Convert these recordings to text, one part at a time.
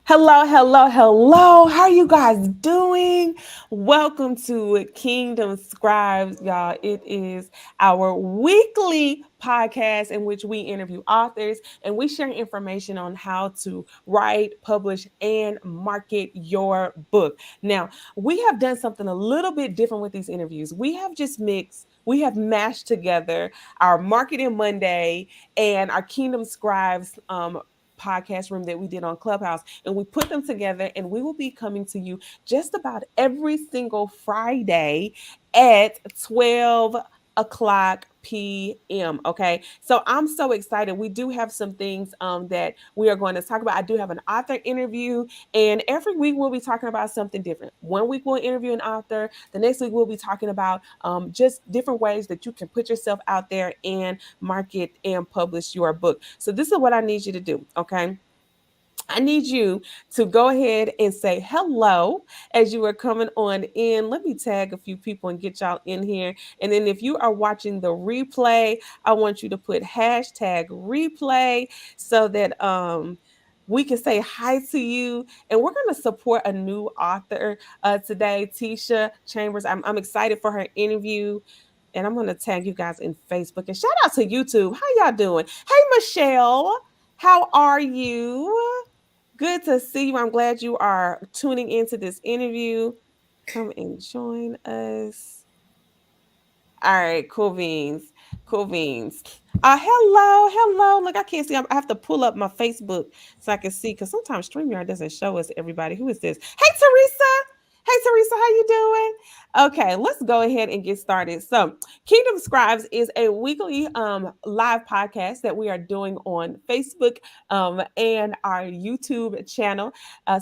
Hello, hello, hello. How are you guys doing? Welcome to Kingdom Scribes, y'all. It is our weekly podcast in which we interview authors and we share information on how to write, publish, and market your book. Now, we have done something a little bit different with these interviews. We have mashed together our Marketing Monday and our Kingdom Scribes podcast room that we did on Clubhouse, and we put them together, and we will be coming to you just about every single Friday at 12 o'clock p.m. Okay, so I'm so excited. We do have some things that we are going to talk about. I do have an author interview, and every week we'll be talking about something different. One week we'll interview an author, the next week we'll be talking about just different ways that you can put yourself out there and market and publish your book. So this is what I need you to do. Okay, I need you to go ahead and say hello as you are coming on in. Let me tag a few people and get y'all in here. And then if you are watching the replay, I want you to put hashtag replay so that we can say hi to you. And we're going to support a new author today, Tisha Chambers. I'm excited for her interview. And I'm going to tag you guys in Facebook. And shout out to YouTube. How y'all doing? Hey, Michelle. How are you? Good to see you. I'm glad you are tuning into this interview. Come and join us. All right, cool beans. Cool beans. Hello, hello. Look, I can't see. I have to pull up my Facebook so I can see because sometimes StreamYard doesn't show us everybody. Who is this? Hey, Teresa. Hey, Teresa, how you doing? Okay, let's go ahead and get started. So, Kingdom Scribes is a weekly live podcast that we are doing on Facebook and our YouTube channel.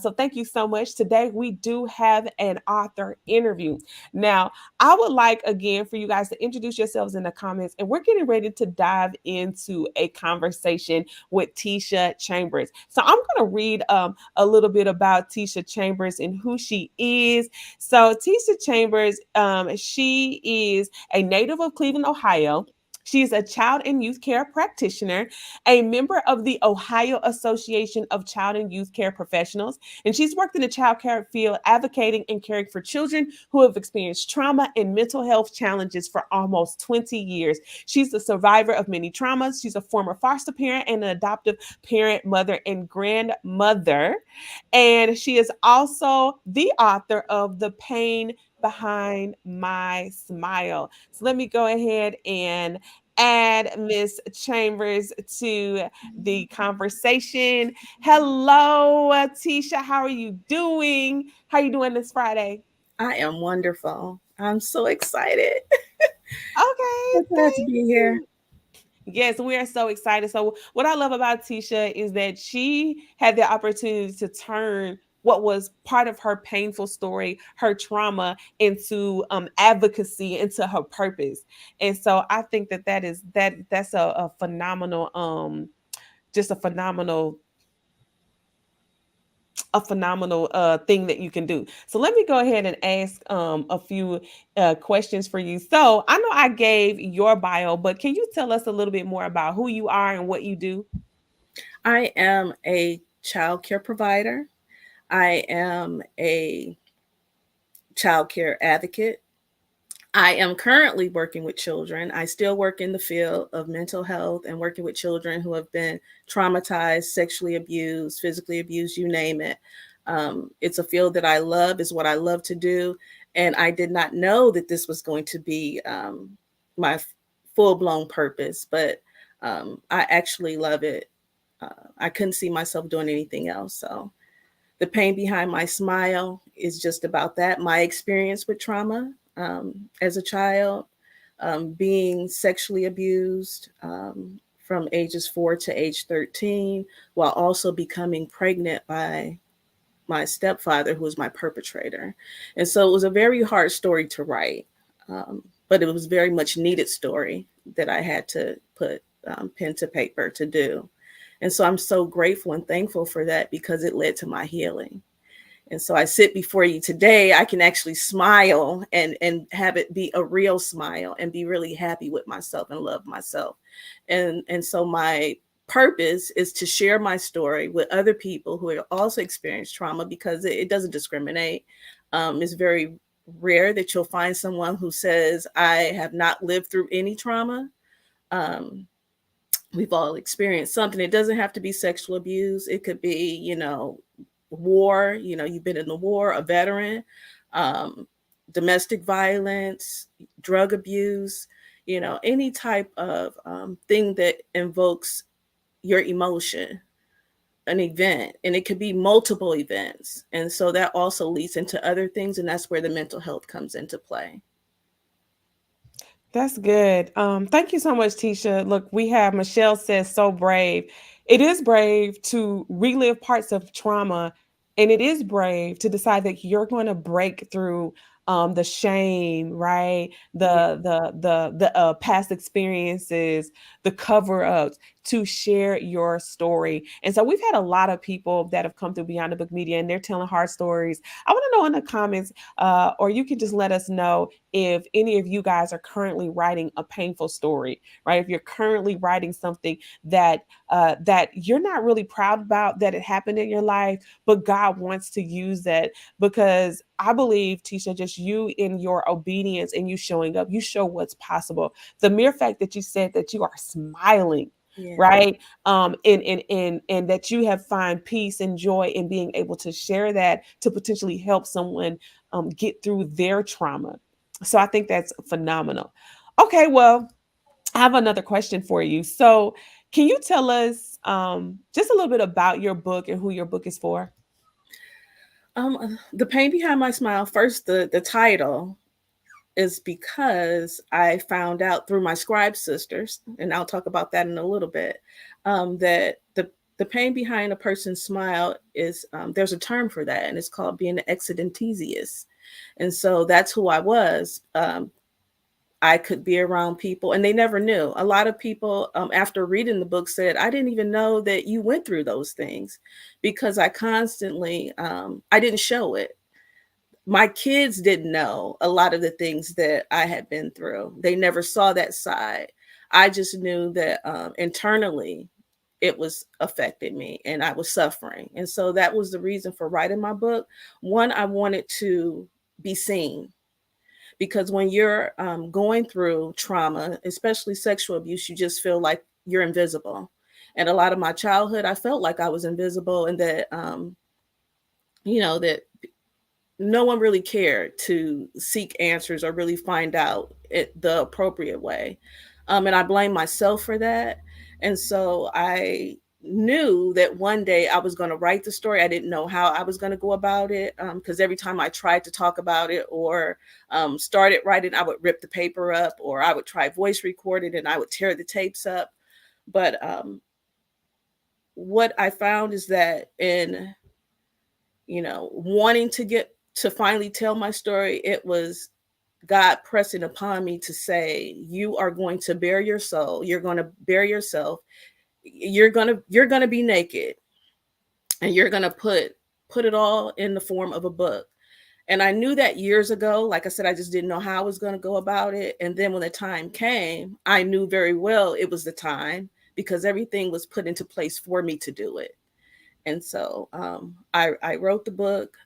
So, thank you so much. Today, we do have an author interview. Now, I would like again for you guys to introduce yourselves in the comments, and we're getting ready to dive into a conversation with Tisha Chambers. So I'm going to read a little bit about Tisha Chambers and who she is. So Tisha Chambers, she is a native of Cleveland, Ohio. She is a child and youth care practitioner, a member of the Ohio Association of Child and Youth Care Professionals, and she's worked in the child care field advocating and caring for children who have experienced trauma and mental health challenges for almost 20 years. She's a survivor of many traumas. She's a former foster parent and an adoptive parent, mother, and grandmother. And she is also the author of The Pain Behind My Smile. So let me go ahead and add Miss Chambers to the conversation. Hello, Tisha. How are you doing? How are you doing this Friday? I am wonderful. I'm so excited. Okay, So glad to thank be here. you. Yes, we are so excited. So, what I love about Tisha is that she had the opportunity to turn what was part of her painful story, her trauma, into advocacy, into her purpose. And so, I think that's a phenomenal, just a phenomenal thing that you can do. So let me go ahead and ask a few questions for you. So I know I gave your bio, but can you tell us a little bit more about who you are and what you do? I am a child care provider. I am a child care advocate. I am currently working with children. I still work in the field of mental health and working with children who have been traumatized, sexually abused, physically abused, you name it. It's a field that I love, is what I love to do. And I did not know that this was going to be my full blown purpose, but I actually love it. I couldn't see myself doing anything else. So the pain behind my smile is just about that. My experience with trauma as a child, being sexually abused from ages 4 to age 13, while also becoming pregnant by my stepfather, who was my perpetrator. And so it was a very hard story to write, but it was very much needed story that I had to put pen to paper to do. And so I'm so grateful and thankful for that because it led to my healing. And so I sit before you today, I can actually smile and have it be a real smile and be really happy with myself and love myself. And so my purpose is to share my story with other people who have also experienced trauma, because it doesn't discriminate. It's very rare that you'll find someone who says, I have not lived through any trauma. Um, we've all experienced something. It doesn't have to be sexual abuse. It could be, war, you've been in the war, a veteran, um, domestic violence, drug abuse, any type of thing that invokes your emotion, an event, and it could be multiple events. And so that also leads into other things, and that's where the mental health comes into play. That's good. Thank you so much, Tisha. Look, we have Michelle says so brave. It is brave to relive parts of trauma, and it is brave to decide that you're going to break through the shame, right? Yeah. The past experiences, the cover ups to share your story. And so we've had a lot of people that have come through Beyond the Book Media, and they're telling hard stories. I want to know in the comments, or you can just let us know if any of you guys are currently writing a painful story, right? If you're currently writing something that you're not really proud about that it happened in your life, but God wants to use that, because I believe, Tisha, just you in your obedience and you showing up, you show what's possible. The mere fact that you said that you are smiling, Yeah. right, and that you have find peace and joy in being able to share that to potentially help someone get through their trauma. So I think that's phenomenal. Okay, well, I have another question for you. So, can you tell us just a little bit about your book and who your book is for? The pain behind my smile. First, the title is because I found out through my Scribe sisters, and I'll talk about that in a little bit, that the pain behind a person's smile is, there's a term for that, and it's called being an exodentesius. And so that's who I was. I could be around people and they never knew. A lot of people, after reading the book, said, I didn't even know that you went through those things, because I constantly, I didn't show it. My kids didn't know a lot of the things that I had been through. They never saw that side. I just knew that internally it was affecting me and I was suffering. And so that was the reason for writing my book. One, I wanted to be seen, because when you're going through trauma, especially sexual abuse, you just feel like you're invisible. And a lot of my childhood, I felt like I was invisible, and that, that no one really cared to seek answers or really find out it the appropriate way. And I blame myself for that. And so I knew that one day I was going to write the story. I didn't know how I was going to go about it, because every time I tried to talk about it or started writing, I would rip the paper up, or I would try voice recording and I would tear the tapes up. But what I found is that in, wanting to get to finally tell my story, it was God pressing upon me to say, you are going to bare your soul. You're going to bare yourself. You're going to be naked, and you're going to put it all in the form of a book. And I knew that years ago. Like I said, I just didn't know how I was going to go about it. And then when the time came, I knew very well it was the time, because everything was put into place for me to do it. And so I wrote the book.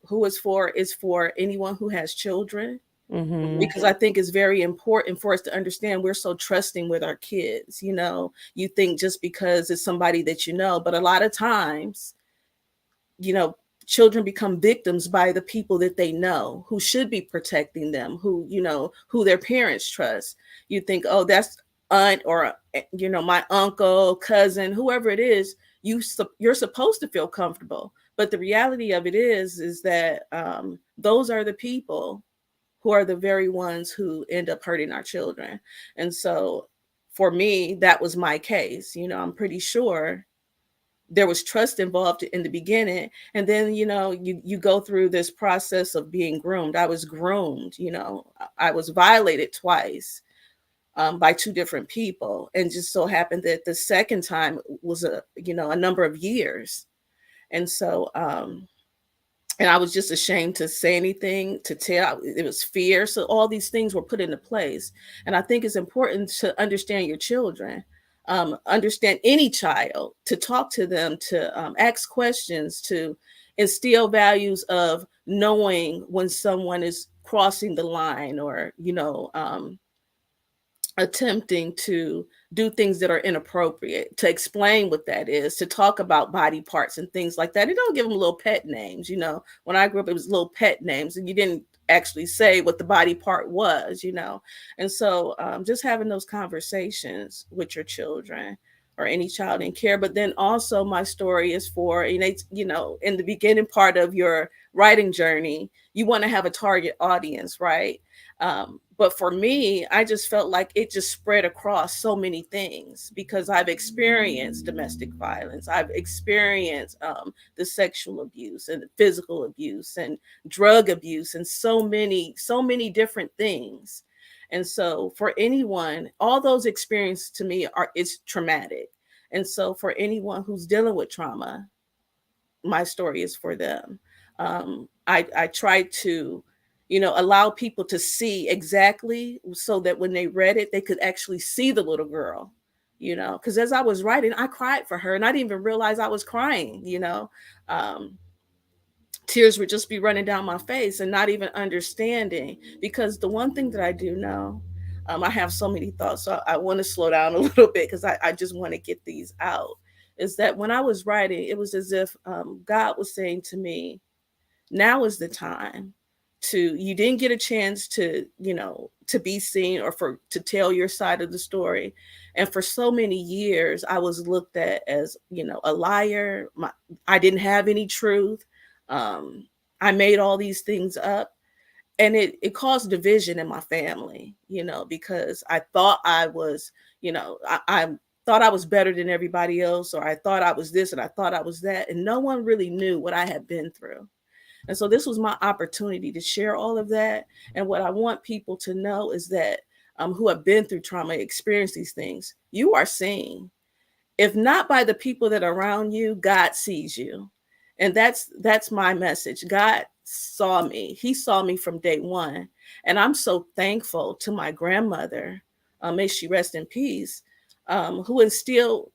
Who it's for is for anyone who has children, Mm-hmm. because I think it's very important for us to understand we're so trusting with our kids. You think just because it's somebody that you know, but a lot of times, you know, children become victims by the people that they know, who should be protecting them, who their parents trust. You think, oh, that's aunt, or my uncle, cousin, whoever it is. You're supposed to feel comfortable, but the reality of it is that those are the people who are the very ones who end up hurting our children. And so for me, that was my case. I'm pretty sure there was trust involved in the beginning, and then you go through this process of being groomed. I was groomed. I was violated twice, by two different people, and just so happened that the second time was a number of years. And so and I was just ashamed to say anything, to tell. It was fear. So all these things were put into place. And I think it's important to understand your children. understand any child, to talk to them, to ask questions, to instill values of knowing when someone is crossing the line, or attempting to do things that are inappropriate, to explain what that is, to talk about body parts and things like that. And don't give them little pet names. When I grew up, it was little pet names, and you didn't actually say what the body part was. And so just having those conversations with your children, or any child in care. But then also, my story is for, in the beginning part of your writing journey, you want to have a target audience, right? But for me, I just felt like it just spread across so many things, because I've experienced domestic violence. I've experienced the sexual abuse and the physical abuse and drug abuse, and so many different things. And so for anyone, all those experiences to me are it's traumatic. And so for anyone who's dealing with trauma, my story is for them. I try to, allow people to see exactly, so that when they read it, they could actually see the little girl, because as I was writing, I cried for her, and I didn't even realize I was crying. Um, Tears would just be running down my face, and not even understanding, because the one thing that I do know, I have so many thoughts, so I want to slow down a little bit, because I just want to get these out, is that when I was writing, it was as if God was saying to me, now is the time you didn't get a chance to be seen, or for to tell your side of the story. And for so many years, I was looked at as, a liar. I didn't have any truth. um, I made all these things up, and it caused division in my family, because I thought I was, I thought I was better than everybody else, or I thought I was this and I thought I was that, and no one really knew what I had been through. And so this was my opportunity to share all of that. And what I want people to know is that, who have been through trauma, experienced these things, you are seen. If not by the people that are around you, God sees you. And that's my message. God saw me. He saw me from day one. And I'm so thankful to my grandmother, may she rest in peace, who instilled,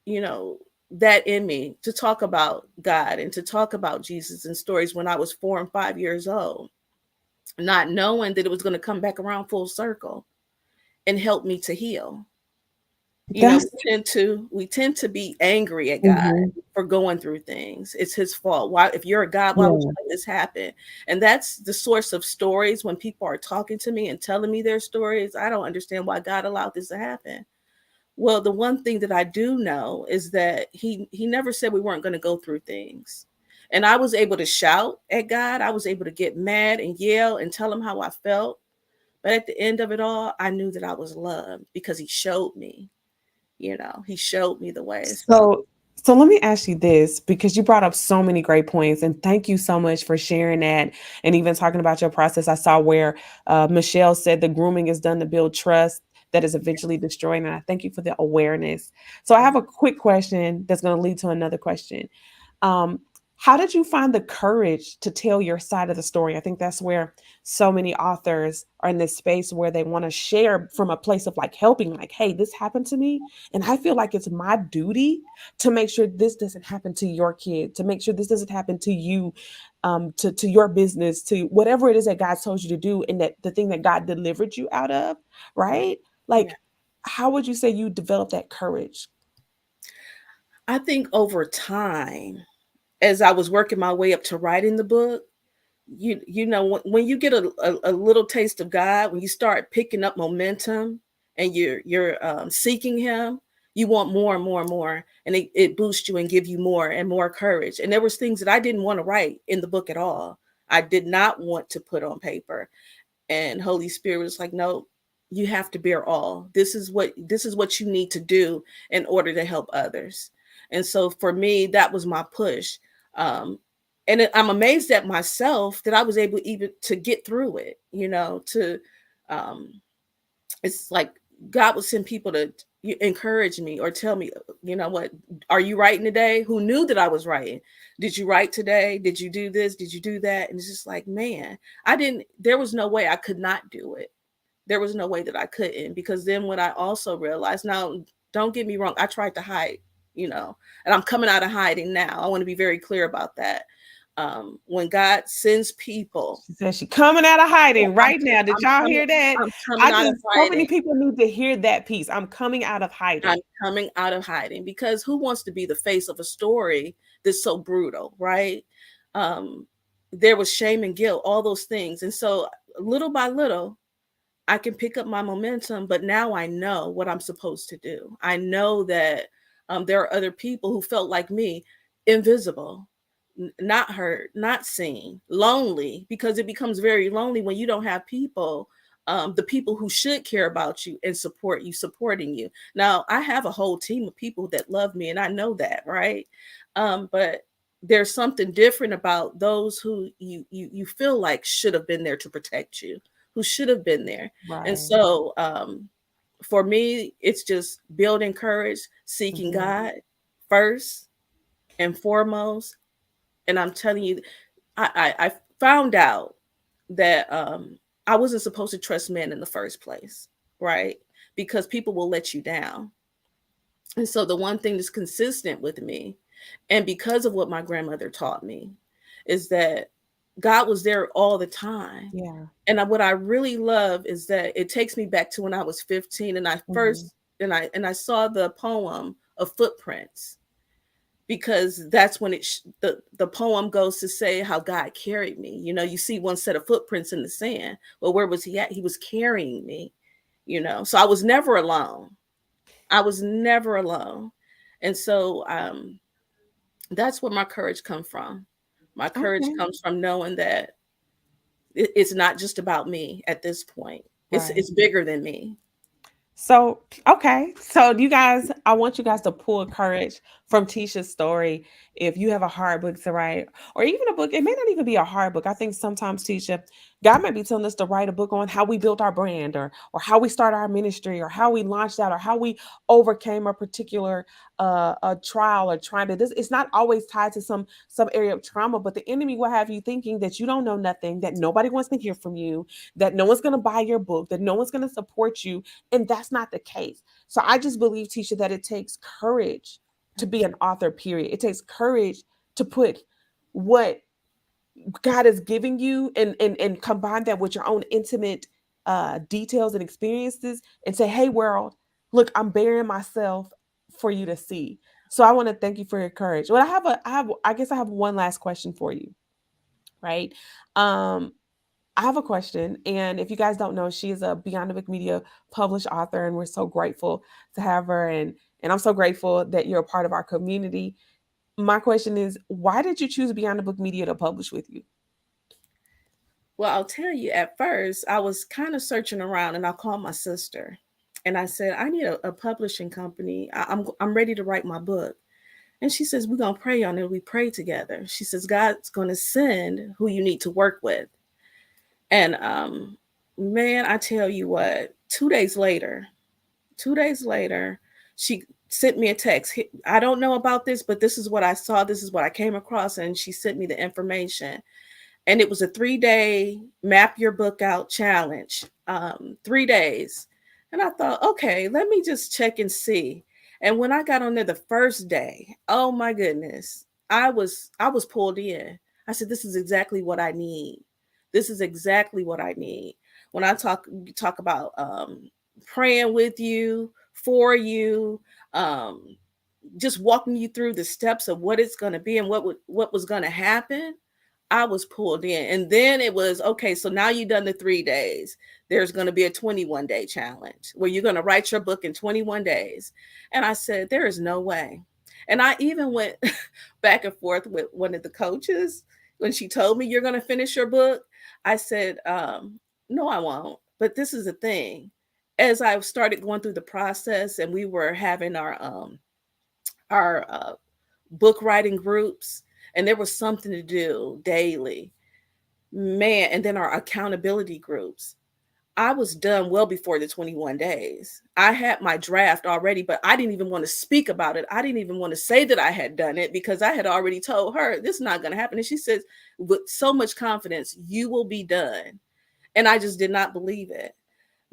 you know, that in me, to talk about God and to talk about Jesus and stories when I was 4 and 5 years old, not knowing that it was going to come back around full circle and help me to heal. That's We tend to be angry at God mhm, for going through things. It's his fault. Why, if you're a God, why would you yeah. let this happen? And that's the source of stories. When people are talking to me and telling me their stories, I don't understand why God allowed this to happen. Well, the one thing that I do know is that he never said we weren't going to go through things. And I was able to shout at God. I was able to get mad and yell and tell him how I felt. But at the end of it all, I knew that I was loved, because he showed me, he showed me the way. So So, so let me ask you this, because you brought up so many great points, and thank you so much for sharing that, and even talking about your process. I saw where Michelle said the grooming is done to build trust that is eventually destroyed, and I thank you for the awareness. So, I yeah, have a quick question that's going to lead to another question. Um, how did you find the courage to tell your side of the story? I think that's where so many authors are in this space where they want to share from a place of like helping, like, hey, this happened to me. And I feel like it's my duty to make sure this doesn't happen to your kid, to make sure this doesn't happen to you, to your business, to whatever it is that God told you to do, and that the thing that God delivered you out of, right? yeah. Like, how would you say you develop that courage? I think over time, as I was working my way up to writing the book, when you get a little taste of God, when you start picking up momentum, and you're seeking him, you want more and more and more, and it boosts you and give you more and more courage. And there was things that I didn't want to write in the book at all. I did not want to put on paper. And Holy Spirit was like, no, you have to bear all. This is what you need to do in order to help others. And so for me, that was my push. um I'm amazed at myself that I was able even to get through it, to um it's like God would send people to encourage me or tell me, what, are you writing today? Who knew that I was writing? Did you write today? Did you do this? Did you do that? And it's just like, man, there was no way I could not do it. There was no way that I couldn't, because then what I also realized, now Don't get me wrong. I tried to hide, you know, and I'm coming out of hiding now. I want to be very clear about that. When God sends people, She said she coming out of yeah, hiding right now. Did I'm y'all coming, hear that? I'm coming I out of just so many hiding. people need to hear that piece. I'm coming out of I'm hiding. coming out of hiding because who wants to be the face of a story that's so brutal, right? Um, there was shame and guilt, all those things. And so little by little, I can pick up my momentum, but now I know what I'm supposed to do. I know that there are other people who felt like me, invisible, not heard, not seen, lonely, because it becomes very lonely when you don't have people, the people who should care about you and support you, supporting you. Now, I have a whole team of people that love me, and I know that, right? But there's something different about those who you feel like should have been there to protect you, who should have been there. And Right. so for me, it's just building courage, seeking Mhm. God first and foremost. And I'm telling you, I found out that I wasn't supposed to trust men in the first place, right? Because people will let you down. And so the one thing that's consistent with me, and because of what my grandmother taught me, is that God was there all the time. Yeah. And what I really love is that it takes me back to when I was 15 and I Mhm. first and I saw the poem of Footprints, because that's when the poem goes to say how God carried me. You know, you see one set of footprints in the sand. Well, where was he at? He was carrying me, you know. So I was never alone. I was never alone. And so that's where my courage comes from. My courage Okay. comes from knowing that it's not just about me at this point. Right. It's bigger than me. So, okay. So, you guys, I want you guys to pull courage from Tisha's story. If you have a hard book to write, or even a book, it may not even be a hard book. I think sometimes, Tisha, God might be telling us to write a book on how we built our brand, or how we started our ministry, or how we launched out, or how we overcame a particular a trial or trying to this. It's not always tied to some area of trauma, but the enemy will have you thinking that you don't know nothing, that nobody wants to hear from you, that no one's going to buy your book, that no one's going to support you, and that's not the case. So I just believe, Tisha, that it takes courage to be an author, period. It takes courage to put what God is giving you, and combine that with your own intimate details and experiences, and say, hey, world, look, I'm bearing myself for you to see. So I want to thank you for your courage. Well, I guess I have one last question for you, right? Um, I have a question, and if you guys don't know, she is a Beyond the Book Media published author, and we're so grateful to have her, and I'm so grateful that you're a part of our community. My question is, why did you choose Beyond the Book Media to publish with you? Well, I'll tell you, at first, I was kind of searching around and I called my sister and I said, I need a publishing company. I'm ready to write my book. And she says, we're going to pray on it. We pray together. She says, God's going to send who you need to work with. And man, I tell you what, 2 days later, she sent me a text. I don't know about this, but this is what I saw. This is what I came across. And she sent me the information. And it was a 3-day map your book out challenge, 3 days. And I thought, okay, let me just check and see. And when I got on there the first day, oh my goodness, I was pulled in. I said, this is exactly what I need. This is exactly what I need. When I talk about praying with you, for you, um, just walking you through the steps of what it's going to be and what was going to happen, I was pulled in. And then it was, okay, so now you've done the 3 days. There's going to be a 21-day challenge where you're going to write your book in 21 days. And I said, there is no way. And I even went back and forth with one of the coaches when she told me, you're going to finish your book. I said, no, I won't. But this is the thing. As I started going through the process and we were having our book writing groups, and there was something to do daily, man. And then our accountability groups, I was done well before the 21 days. I had my draft already, but I didn't even want to speak about it. I didn't even want to say that I had done it because I had already told her this is not going to happen. And she says with so much confidence, you will be done. And I just did not believe it.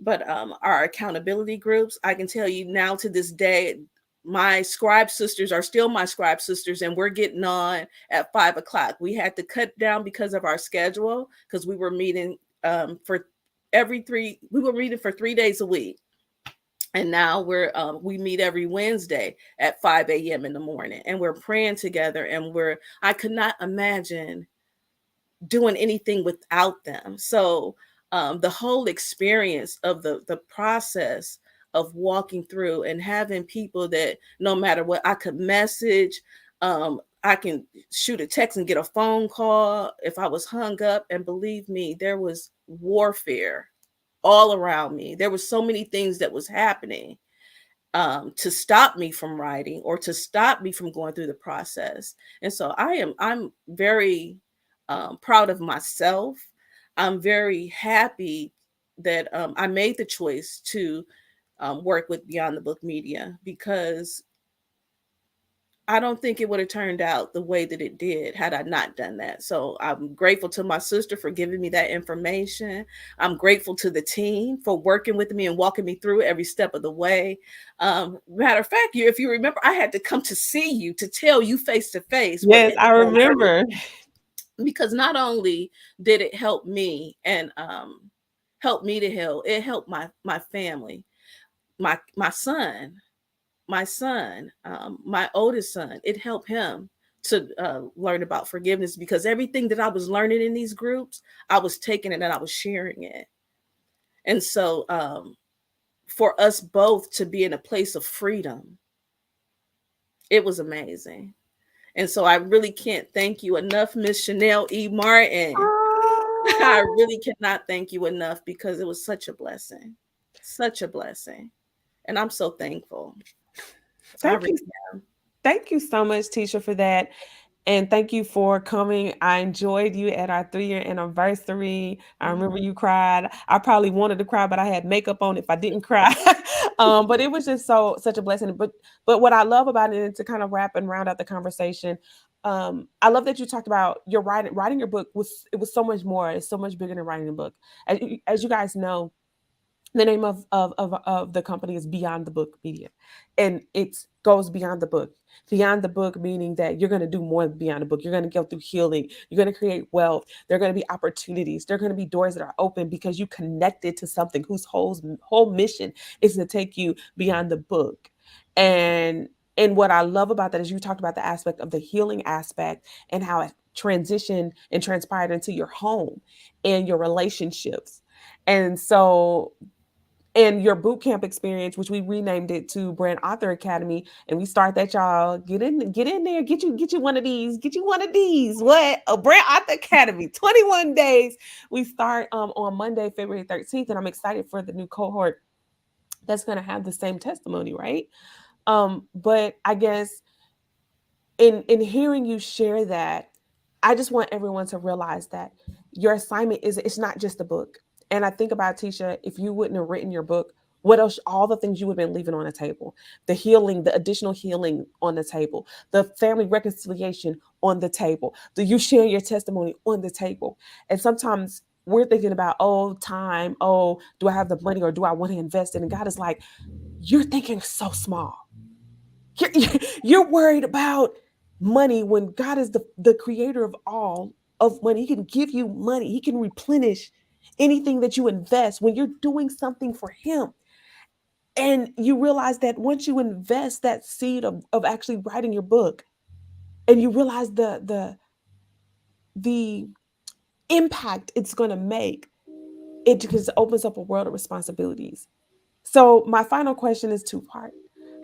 But our accountability groups, I can tell you now to this day, my scribe sisters are still my scribe sisters, and we're getting on at 5 o'clock. We had to cut down because of our schedule, because we were meeting for we were meeting for 3 days a week, and now we meet every Wednesday at 5 a.m. in the morning, and we're praying together, and I could not imagine doing anything without them. So the whole experience of the process of walking through and having people that no matter what I could message, I can shoot a text and get a phone call if I was hung up. And believe me, there was warfare all around me. There was so many things that was happening to stop me from writing or to stop me from going through the process. And so I'm very proud of myself. I'm very happy that I made the choice to work with Beyond the Book Media, because I don't think it would have turned out the way that it did had I not done that. So I'm grateful to my sister for giving me that information. I'm grateful to the team for working with me and walking me through every step of the way. Matter of fact, if you remember, I had to come to see you to tell you face to face what Yes, I remember. because not only did it help me and help me to heal, it helped my family, my son, my oldest son. It helped him to learn about forgiveness, because everything that I was learning in these groups, I was taking it and I was sharing it. And so for us both to be in a place of freedom, it was amazing. And so I really can't thank you enough, Miss Chanel E. Martin. I Oh, really cannot thank you enough, because it was such a blessing. Such a blessing. And I'm so thankful. I thank really you. Thank you so much, Tisha, for that. And thank you for coming. I enjoyed you at our 3-year anniversary. I am. remember you cried. I probably wanted to cry, but I had makeup on if I didn't cry. But it was just such a blessing. But what I love about it, and to kind of wrap and round out the conversation, I love that you talked about your writing your book was so much more. It's so much bigger than writing a book. As you guys know, the name of the company is Beyond the Book Media, and it goes beyond the book. Beyond the book meaning that you're going to do more beyond the book. You're going to go through healing. You're going to create wealth. There are going to be opportunities. There are going to be doors that are open because you connected to something whose whole mission is to take you beyond the book. And and what I love about that is you talked about the aspect of the healing aspect and how it transitioned and transpired into your home and your relationships. And so, and your boot camp experience, which we renamed it to Brand Author Academy, and we start that, y'all. Get in there, get you one of these, get you one of these. What a Brand Author Academy, 21 days. We start on Monday, February 13th, and I'm excited for the new cohort that's gonna have the same testimony, right? But I guess in hearing you share that, I just want everyone to realize that your assignment is it's not just a book. And I think about Tisha, if you wouldn't have written your book, what else, all the things you would have been leaving on the table, the healing, the additional healing on the table, the family reconciliation on the table, the you sharing your testimony on the table. And sometimes we're thinking about, oh, time, oh, do I have the money or do I want to invest in? And God is like, you're thinking so small. You're, you're worried about money when God is the creator of all of money. He can give you money, He can replenish anything that you invest when you're doing something for Him. And you realize that once you invest that seed of actually writing your book, and you realize the impact it's going to make, it just opens up a world of responsibilities. So my final question is two-part.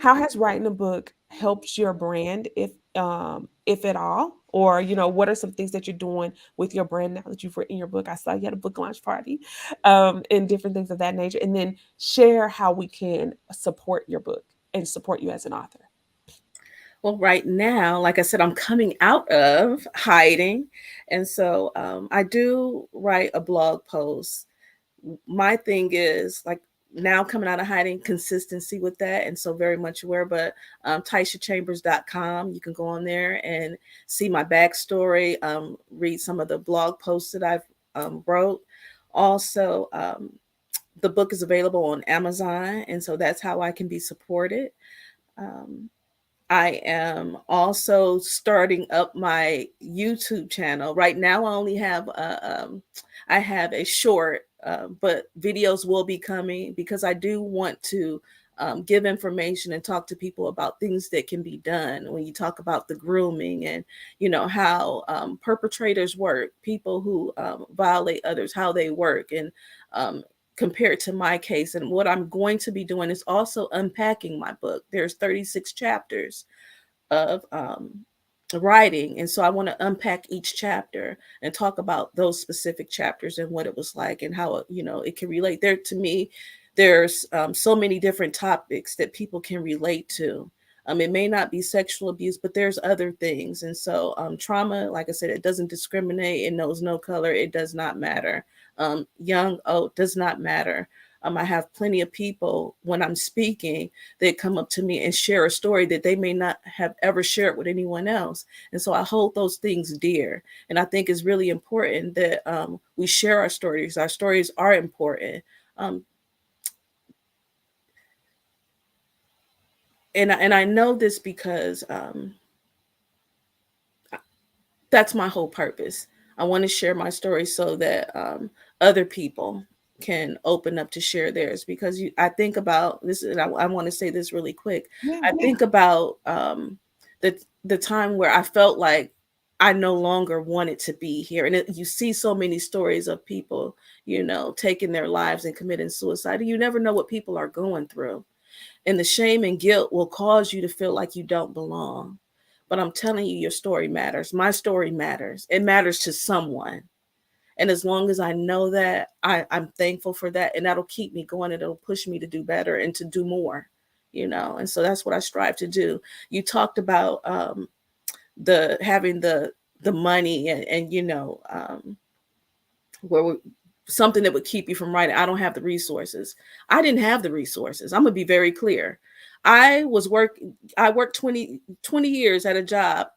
How has writing a book helped your brand, if at all? Or, what are some things that you're doing with your brand now that you've written your book? I saw you had a book launch party, and different things of that nature. And then share how we can support your book and support you as an author. Well, right now, like I said, I'm coming out of hiding. And so I do write a blog post. My thing is like now coming out of hiding, consistency with that. And so very much aware, but TishaChambers.com, you can go on there and see my backstory, read some of the blog posts that I've wrote. Also, the book is available on Amazon, and so that's how I can be supported. Um, I am also starting up my YouTube channel. Right now, I have a short, but videos will be coming because I do want to give information and talk to people about things that can be done when you talk about the grooming and how perpetrators work, people who violate others, how they work, and um, compared to my case. And what I'm going to be doing is also unpacking my book. There's 36 chapters of writing, and so I want to unpack each chapter and talk about those specific chapters and what it was like and how it can relate. There, to me, there's so many different topics that people can relate to. It may not be sexual abuse, but there's other things. And so trauma, like I said, it doesn't discriminate. It knows no color. It does not matter. Young, old, does not matter. I have plenty of people when I'm speaking, they come up to me and share a story that they may not have ever shared with anyone else. And so I hold those things dear. And I think it's really important that we share our stories. Our stories are important. Um, and I know this because that's my whole purpose. I want to share my story so that other people can open up to share theirs, because I think about this, and I want to say this really quick. Yeah. I think about the time where I felt like I no longer wanted to be here, and you see so many stories of people, taking their lives and committing suicide. You never know what people are going through, and the shame and guilt will cause you to feel like you don't belong. But I'm telling you, your story matters. My story matters. It matters to someone. And as long as I know that, I'm thankful for that. And that'll keep me going. It'll push me to do better and to do more, And so that's what I strive to do. You talked about the having the money and where something that would keep you from writing. I don't have the resources. I didn't have the resources. I'm gonna be very clear. I worked 20 years at a job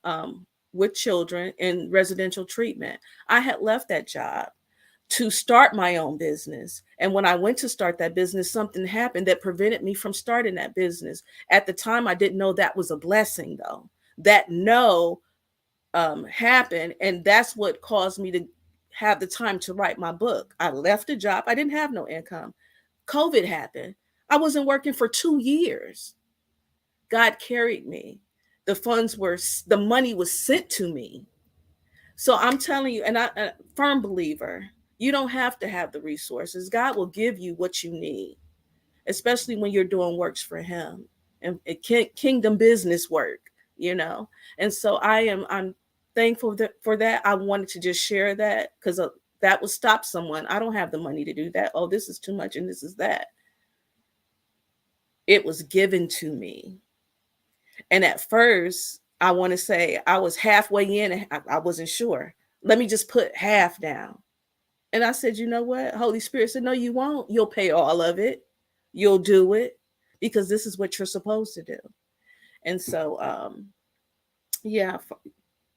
with children in residential treatment. I had left that job to start my own business. And when I went to start that business, something happened that prevented me from starting that business. At the time, I didn't know that was a blessing, though. That no happened, and that's what caused me to have the time to write my book. I left a job. I didn't have no income. COVID happened. I wasn't working for 2 years. God carried me. The money was sent to me. So I'm telling you, and I'm a firm believer, you don't have to have the resources. God will give you what you need, especially when you're doing works for Him and kingdom business work, you know. And so I'm thankful for that. I wanted to just share that because that would stop someone. I don't have the money to do that. Oh, this is too much and this is that. It was given to me. And at first, I want to say I was halfway in and I wasn't sure. Let me just put half down. And I said, you know what? Holy Spirit said, no, you won't. You'll pay all of it. You'll do it because this is what you're supposed to do. And so, yeah,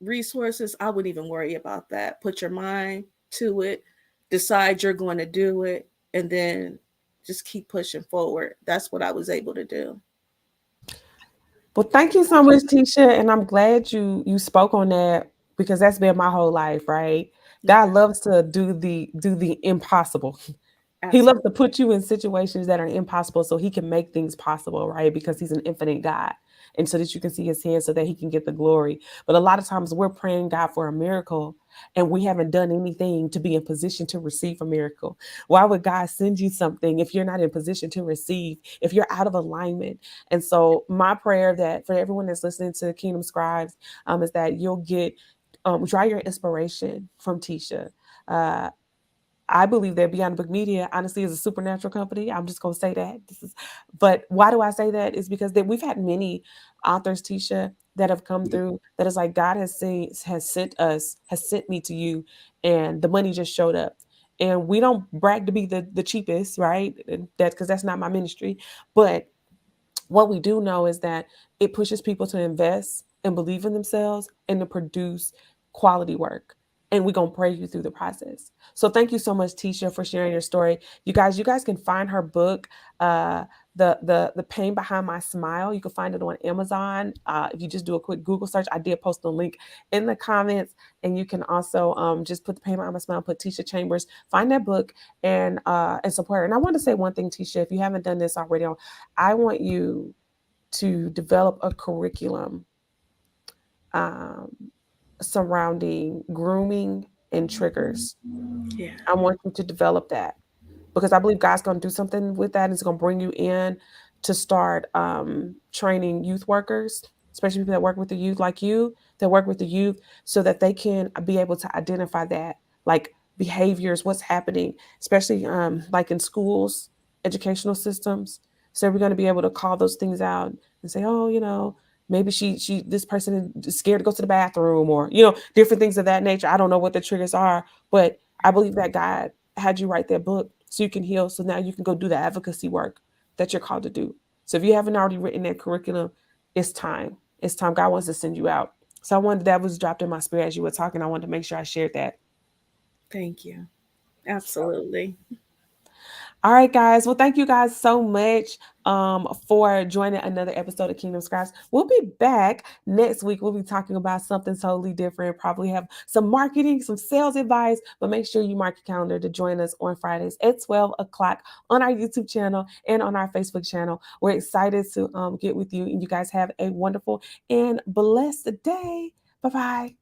resources, I wouldn't even worry about that. Put your mind to it, decide you're going to do it, and then just keep pushing forward. That's what I was able to do. Well, thank you so much, Tisha, and I'm glad you spoke on that because that's been my whole life, right? God Yeah, loves to do the impossible. He loves absolutely. to put you in situations that are impossible so he can make things possible, right? Because he's an infinite God. And so that you can see his hand so that he can get the glory. But a lot of times we're praying God for a miracle and we haven't done anything to be in position to receive a miracle. Why would God send you something if you're not in position to receive, if you're out of alignment? And so my prayer that for everyone that's listening to Kingdom Scribes is that you'll get draw your inspiration from Tisha. Uh, I believe that Beyond the Book Media honestly is a supernatural company. I'm just gonna say that. But why do I say that? Is because that we've had many authors, Tisha, that have come through that is like God has sent me to you, and the money just showed up. And we don't brag to be the cheapest, right? That's because that's not my ministry. But what we do know is that it pushes people to invest and believe in themselves and to produce quality work. and we're gonna pray you through the process. So thank you so much, Tisha, for sharing your story. You guys can find her book, uh, the pain behind my smile. You can find it on Amazon. If you just do a quick Google search, I did post a link in the comments, and you can also just put the pain behind my smile, put Tisha Chambers, find that book, and support her. And I want to say one thing, Tisha, if you haven't done this already, I want you to develop a curriculum um, surrounding grooming and triggers. Yeah. I want you to develop that because I believe God's going to do something with that. It's going to bring you in to start training youth workers, especially people that work with the youth, like you, that work with the youth, so that they can be able to identify that, like behaviors, what's happening, especially like in schools, educational systems. So we're going to be able to call those things out and say, oh, maybe this person is scared to go to the bathroom, or different things of that nature. I don't know what the triggers are, but I believe that God had you write that book so you can heal. So now you can go do the advocacy work that you're called to do. So if you haven't already written that curriculum, it's time. It's time. God wants to send you out. So I wanted that was dropped in my spirit as you were talking. I wanted to make sure I shared that. Thank you. So Absolutely. all right, guys. Well, thank you guys so much for joining another episode of Kingdom Scribes. We'll be back next week. We'll be talking about something totally different. Probably have some marketing, some sales advice, but make sure you mark your calendar to join us on Fridays at 12 o'clock on our YouTube channel and on our Facebook channel. We're excited to get with you, and you guys have a wonderful and blessed day. Bye bye.